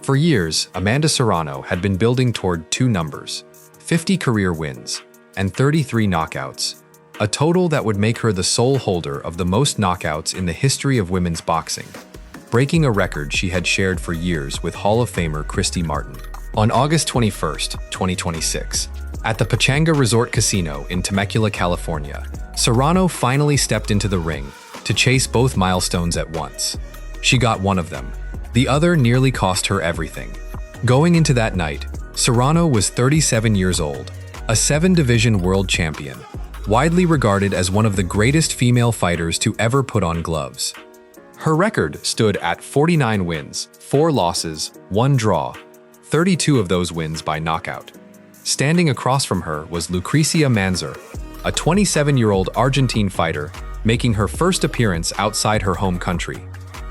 For years, Amanda Serrano had been building toward two numbers: 50 career wins and 33 knockouts, a total that would make her the sole holder of the most knockouts in the history of women's boxing, breaking a record she had shared for years with Hall of Famer Christy Martin. On August 21, 2026, at the Pachanga Resort Casino in Temecula, California, Serrano finally stepped into the ring to chase both milestones at once. She got one of them. The other nearly cost her everything. Going into that night, Serrano was 37 years old, a 7-division world champion, widely regarded as one of the greatest female fighters to ever put on gloves. Her record stood at 49 wins, 4 losses, 1 draw, 32 of those wins by knockout. Standing across from her was Lucrecia Manzur, a 27-year-old Argentine fighter making her first appearance outside her home country,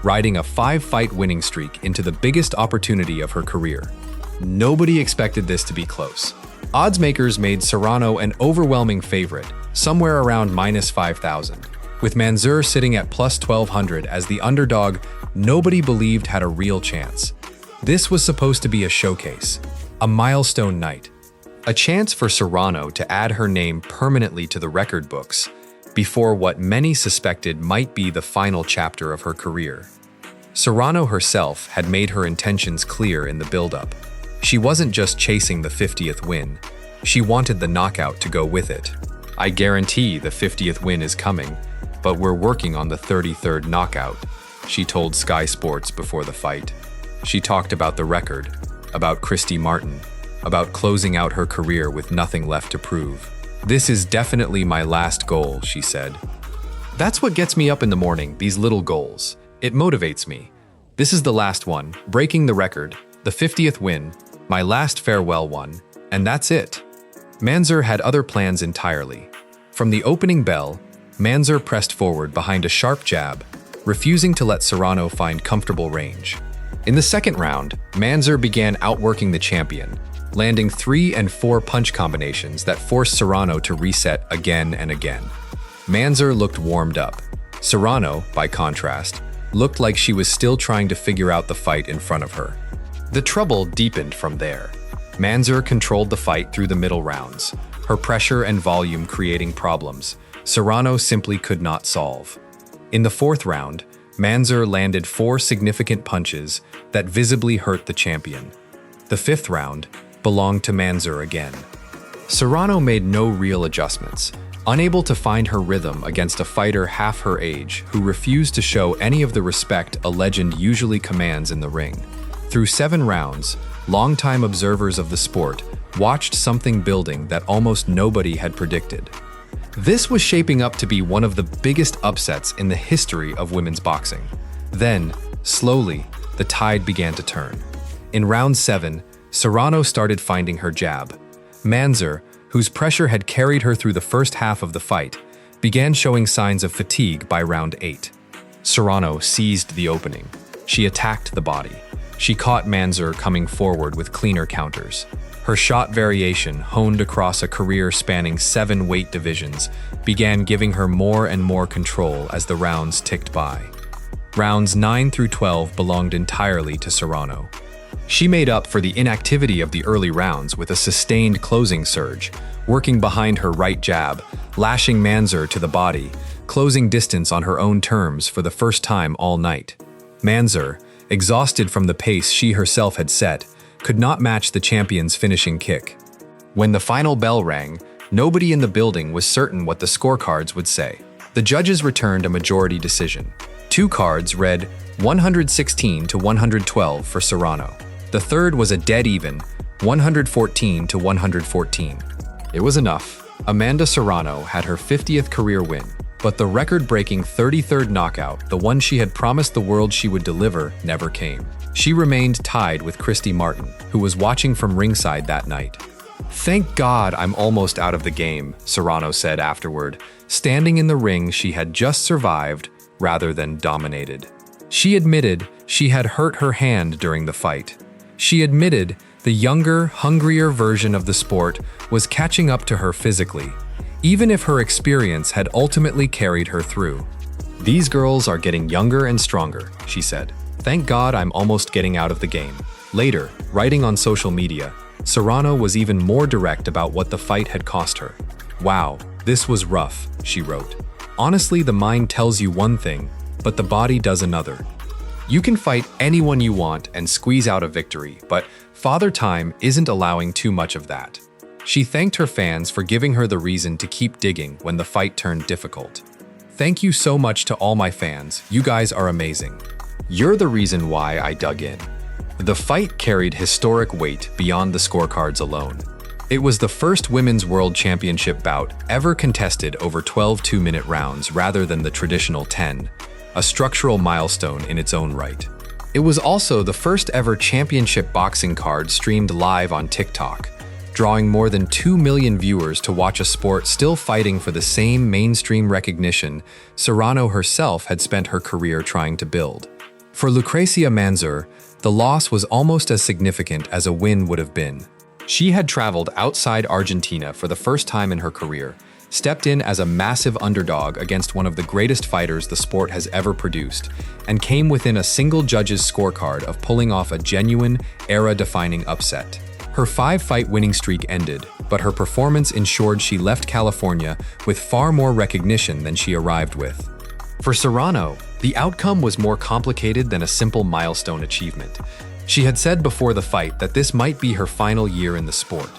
riding a 5-fight winning streak into the biggest opportunity of her career. Nobody expected this to be close. Odds makers made Serrano an overwhelming favorite, somewhere around -5,000. With Manzur sitting at +1,200 as the underdog nobody believed had a real chance. This was supposed to be a showcase, a milestone night, a chance for Serrano to add her name permanently to the record books before what many suspected might be the final chapter of her career. Serrano herself had made her intentions clear in the build-up. She wasn't just chasing the 50th win, she wanted the knockout to go with it. "I guarantee the 50th win is coming, but we're working on the 33rd knockout," she told Sky Sports before the fight. She talked about the record, about Christy Martin, about closing out her career with nothing left to prove. "This is definitely my last goal," she said. "That's what gets me up in the morning, these little goals. It motivates me. This is the last one, breaking the record, the 50th win, my last farewell one, and that's it." Manzur had other plans entirely. From the opening bell, Manzur pressed forward behind a sharp jab, refusing to let Serrano find comfortable range. In the second round, Manzur began outworking the champion, landing 3 and 4 punch combinations that forced Serrano to reset again and again. Manzur looked warmed up. Serrano, by contrast, looked like she was still trying to figure out the fight in front of her. The trouble deepened from there. Manzur controlled the fight through the middle rounds, her pressure and volume creating problems Serrano simply could not solve. In the 4th round, Manzur landed 4 significant punches that visibly hurt the champion. The 5th round belonged to Manzur again. Serrano made no real adjustments, unable to find her rhythm against a fighter half her age who refused to show any of the respect a legend usually commands in the ring. Through 7 rounds, longtime observers of the sport watched something building that almost nobody had predicted. This was shaping up to be one of the biggest upsets in the history of women's boxing. Then, slowly, the tide began to turn. In round 7, Serrano started finding her jab. Manzur, whose pressure had carried her through the first half of the fight, began showing signs of fatigue by round 8. Serrano seized the opening. She attacked the body. She caught Manzur coming forward with cleaner counters. Her shot variation, honed across a career spanning 7 weight divisions, began giving her more and more control as the rounds ticked by. Rounds 9 through 12 belonged entirely to Serrano. She made up for the inactivity of the early rounds with a sustained closing surge, working behind her right jab, lashing Manzur to the body, closing distance on her own terms for the first time all night. Manzur, exhausted from the pace she herself had set, could not match the champion's finishing kick. When the final bell rang, nobody in the building was certain what the scorecards would say. The judges returned a majority decision. 2 cards read 116 to 112 for Serrano. The third was a dead even, 114 to 114. It was enough. Amanda Serrano had her 50th career win, but the record-breaking 33rd knockout, the one she had promised the world she would deliver, never came. She remained tied with Christy Martin, who was watching from ringside that night. "Thank God I'm almost out of the game," Serrano said afterward, standing in the ring she had just survived rather than dominated. She admitted she had hurt her hand during the fight. She admitted the younger, hungrier version of the sport was catching up to her physically, even if her experience had ultimately carried her through. "These girls are getting younger and stronger," she said. "Thank God I'm almost getting out of the game." Later, writing on social media, Serrano was even more direct about what the fight had cost her. "Wow, this was rough," she wrote. "Honestly, the mind tells you one thing, but the body does another. You can fight anyone you want and squeeze out a victory, but Father Time isn't allowing too much of that." She thanked her fans for giving her the reason to keep digging when the fight turned difficult. "Thank you so much to all my fans, you guys are amazing. You're the reason why I dug in." The fight carried historic weight beyond the scorecards alone. It was the first Women's World Championship bout ever contested over 12 two-minute rounds rather than the traditional 10, a structural milestone in its own right. It was also the first ever championship boxing card streamed live on TikTok, drawing more than 2 million viewers to watch a sport still fighting for the same mainstream recognition Serrano herself had spent her career trying to build. For Lucrecia Manzur, the loss was almost as significant as a win would have been. She had traveled outside Argentina for the first time in her career, stepped in as a massive underdog against one of the greatest fighters the sport has ever produced, and came within a single judge's scorecard of pulling off a genuine, era-defining upset. Her 5-fight winning streak ended, but her performance ensured she left California with far more recognition than she arrived with. For Serrano, the outcome was more complicated than a simple milestone achievement. She had said before the fight that this might be her final year in the sport,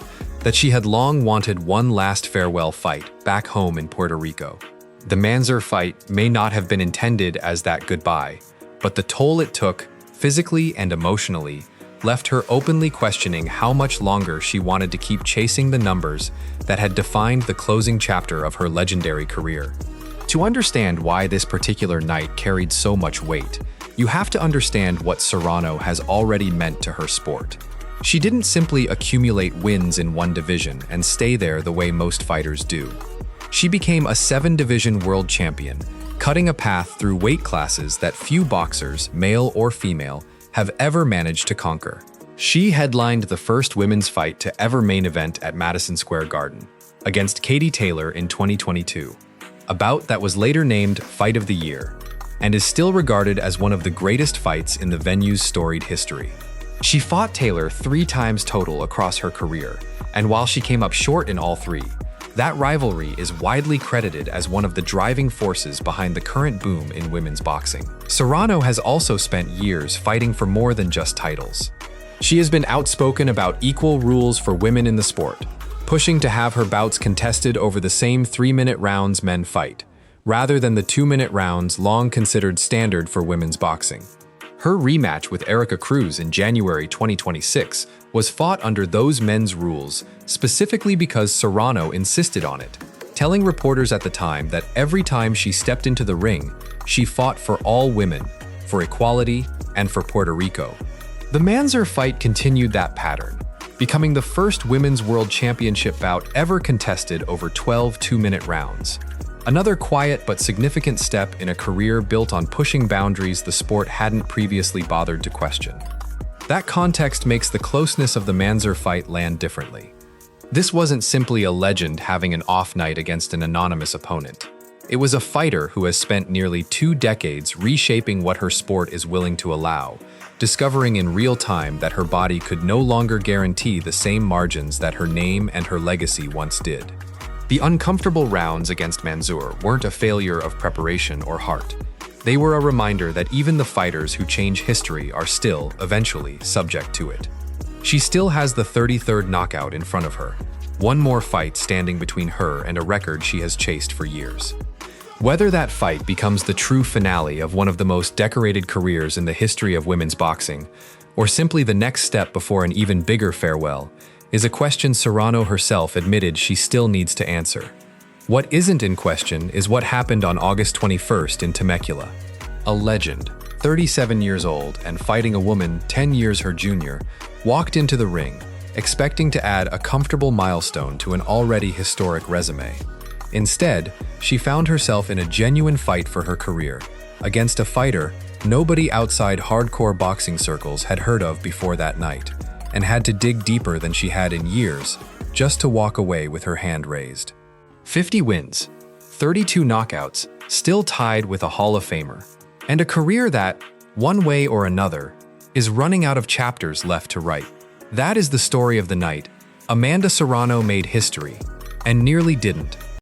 that she had long wanted one last farewell fight back home in Puerto Rico. The Manzur fight may not have been intended as that goodbye, but the toll it took, physically and emotionally, left her openly questioning how much longer she wanted to keep chasing the numbers that had defined the closing chapter of her legendary career. To understand why this particular night carried so much weight, you have to understand what Serrano has already meant to her sport. She didn't simply accumulate wins in one division and stay there the way most fighters do. She became a 7-division world champion, cutting a path through weight classes that few boxers, male or female, have ever managed to conquer. She headlined the first women's fight to ever main event at Madison Square Garden, against Katie Taylor in 2022, a bout that was later named Fight of the Year, and is still regarded as one of the greatest fights in the venue's storied history. She fought Taylor 3 times total across her career, and while she came up short in all 3, that rivalry is widely credited as one of the driving forces behind the current boom in women's boxing. Serrano has also spent years fighting for more than just titles. She has been outspoken about equal rules for women in the sport, pushing to have her bouts contested over the same 3-minute rounds men fight, rather than the 2-minute rounds long considered standard for women's boxing. Her rematch with Erica Cruz in January 2026 was fought under those men's rules specifically because Serrano insisted on it, telling reporters at the time that every time she stepped into the ring, she fought for all women, for equality, and for Puerto Rico. The Manzur fight continued that pattern, becoming the first Women's World Championship bout ever contested over 12 2-minute rounds. Another quiet but significant step in a career built on pushing boundaries the sport hadn't previously bothered to question. That context makes the closeness of the Manzur fight land differently. This wasn't simply a legend having an off night against an anonymous opponent. It was a fighter who has spent nearly 2 decades reshaping what her sport is willing to allow, discovering in real time that her body could no longer guarantee the same margins that her name and her legacy once did. The uncomfortable rounds against Manzur weren't a failure of preparation or heart. They were a reminder that even the fighters who change history are still, eventually, subject to it. She still has the 33rd knockout in front of her, one more fight standing between her and a record she has chased for years. Whether that fight becomes the true finale of one of the most decorated careers in the history of women's boxing, or simply the next step before an even bigger farewell, is a question Serrano herself admitted she still needs to answer. What isn't in question is what happened on August 21st in Temecula. A legend, 37 years old and fighting a woman 10 years her junior, walked into the ring, expecting to add a comfortable milestone to an already historic resume. Instead, she found herself in a genuine fight for her career, against a fighter nobody outside hardcore boxing circles had heard of before that night, and had to dig deeper than she had in years just to walk away with her hand raised. 50 wins, 32 knockouts, still tied with a Hall of Famer, and a career that, one way or another, is running out of chapters left to write. That is the story of the night. Amanda Serrano made history, and nearly didn't.